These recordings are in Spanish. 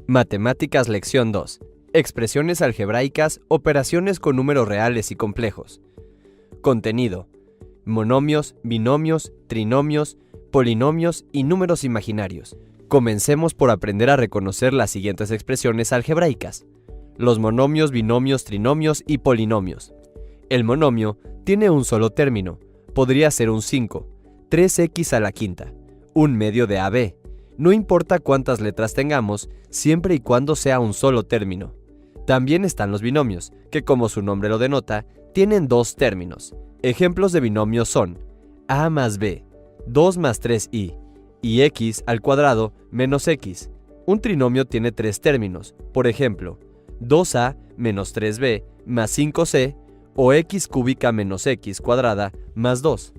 Matemáticas lección 2. Expresiones algebraicas, operaciones con números reales y complejos. Contenido: monomios, binomios, trinomios, polinomios y números imaginarios. Comencemos por aprender a reconocer las siguientes expresiones algebraicas: los monomios, binomios, trinomios y polinomios. El monomio tiene un solo término. Podría ser un 5, 3x a la quinta, un medio de AB. No importa cuántas letras tengamos, siempre y cuando sea un solo término. También están los binomios, que como su nombre lo denota, tienen dos términos. Ejemplos de binomios son a más b, 2 más 3i, y x al cuadrado menos x. Un trinomio tiene tres términos, por ejemplo, 2a menos 3b más 5c o x cúbica menos x cuadrada más 2.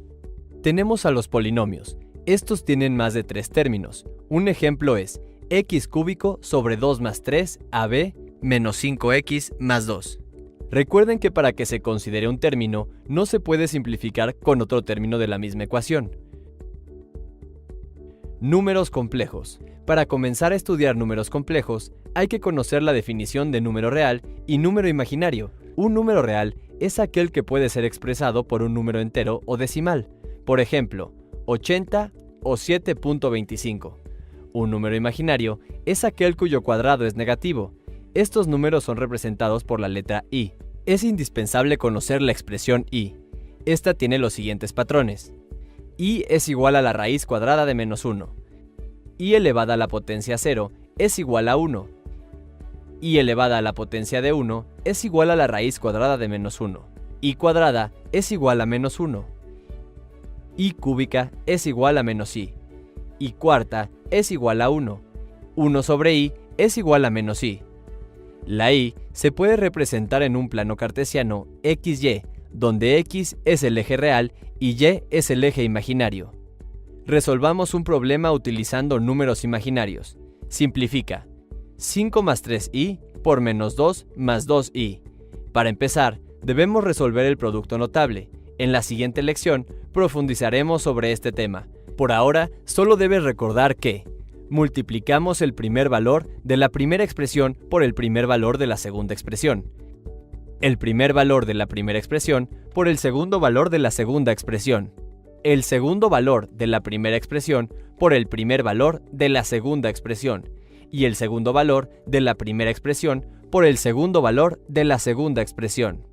Tenemos a los polinomios. Estos tienen más de tres términos. Un ejemplo es x cúbico sobre 2 más 3 ab menos 5x más 2. Recuerden que para que se considere un término, no se puede simplificar con otro término de la misma ecuación. Números complejos. Para comenzar a estudiar números complejos, hay que conocer la definición de número real y número imaginario. Un número real es aquel que puede ser expresado por un número entero o decimal. Por ejemplo, 80 o 7.25. Un número imaginario es aquel cuyo cuadrado es negativo. Estos números son representados por la letra i. Es indispensable conocer la expresión i. Esta tiene los siguientes patrones. I es igual a la raíz cuadrada de menos 1. I elevada a la potencia 0 es igual a 1. I elevada a la potencia de 1 es igual a la raíz cuadrada de menos 1. I cuadrada es igual a menos 1. I cúbica es igual a menos i. I cuarta es igual a 1. 1 sobre i es igual a menos i. La i se puede representar en un plano cartesiano XY, donde x es el eje real y y es el eje imaginario. Resolvamos un problema utilizando números imaginarios. Simplifica. 5 más 3i por menos 2 más 2i. Para empezar, debemos resolver el producto notable. En la siguiente lección profundizaremos sobre este tema. Por ahora, solo debes recordar que multiplicamos el primer valor de la primera expresión por el primer valor de la segunda expresión. El primer valor de la primera expresión por el segundo valor de la segunda expresión. El segundo valor de la primera expresión por el primer valor de la segunda expresión. Y el segundo valor de la primera expresión por el segundo valor de la segunda expresión.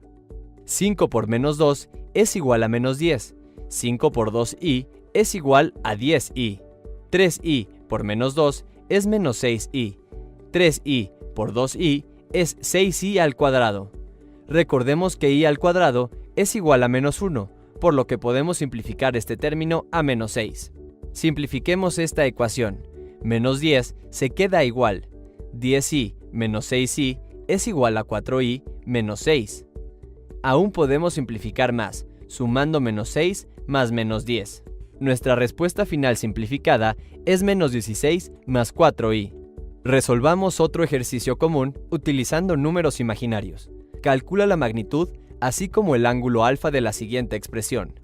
5 por menos 2 es igual a menos 10. 5 por 2i es igual a 10i. 3i por menos 2 es menos 6i. 3i por 2i es 6i al cuadrado. Recordemos que i al cuadrado es igual a menos 1, por lo que podemos simplificar este término a menos 6. Simplifiquemos esta ecuación. Menos 10 se queda igual. 10i menos 6i es igual a 4i menos 6. Aún podemos simplificar más, sumando menos 6 más menos 10. Nuestra respuesta final simplificada es menos 16 más 4i. Resolvamos otro ejercicio común utilizando números imaginarios. Calcula la magnitud, así como el ángulo alfa de la siguiente expresión.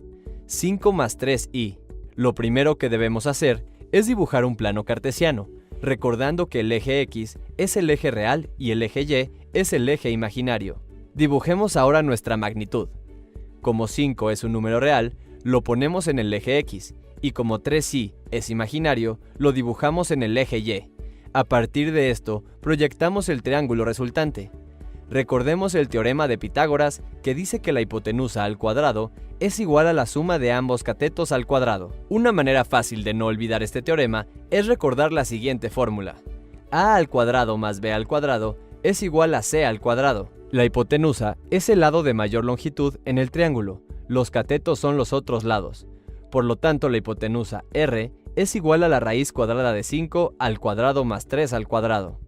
5 más 3i. Lo primero que debemos hacer es dibujar un plano cartesiano, recordando que el eje x es el eje real y el eje y es el eje imaginario. Dibujemos ahora nuestra magnitud. Como 5 es un número real, lo ponemos en el eje x, y como 3i es imaginario, lo dibujamos en el eje y. A partir de esto, proyectamos el triángulo resultante. Recordemos el teorema de Pitágoras, que dice que la hipotenusa al cuadrado es igual a la suma de ambos catetos al cuadrado. Una manera fácil de no olvidar este teorema es recordar la siguiente fórmula. A al cuadrado más b al cuadrado es igual a c al cuadrado. La hipotenusa es el lado de mayor longitud en el triángulo. Los catetos son los otros lados. Por lo tanto, la hipotenusa r es igual a la raíz cuadrada de 5 al cuadrado más 3 al cuadrado.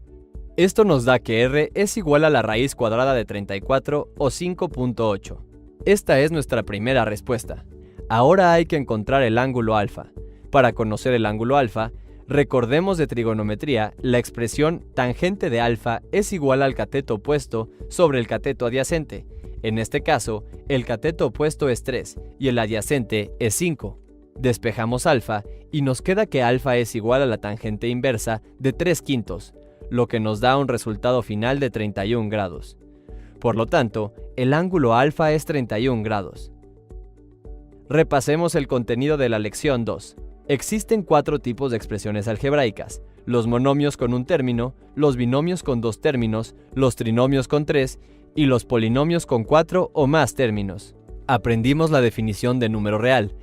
Esto nos da que r es igual a la raíz cuadrada de 34 o 5.8. Esta es nuestra primera respuesta. Ahora hay que encontrar el ángulo alfa. Para conocer el ángulo alfa, recordemos de trigonometría la expresión tangente de alfa es igual al cateto opuesto sobre el cateto adyacente. En este caso, el cateto opuesto es 3 y el adyacente es 5. Despejamos alfa y nos queda que alfa es igual a la tangente inversa de 3/5. lo que nos da un resultado final de 31 grados. Por lo tanto, el ángulo alfa es 31 grados. Repasemos el contenido de la lección 2. Existen 4 tipos de expresiones algebraicas: los monomios con un término, los binomios con 2 términos, los trinomios con 3 y los polinomios con 4 o más términos. Aprendimos la definición de número real,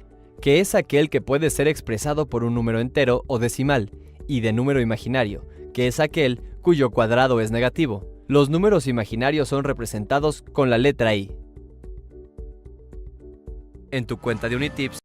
que es aquel que puede ser expresado por un número entero o decimal, y de número imaginario, que es aquel cuyo cuadrado es negativo. Los números imaginarios son representados con la letra I. En tu cuenta de Unitips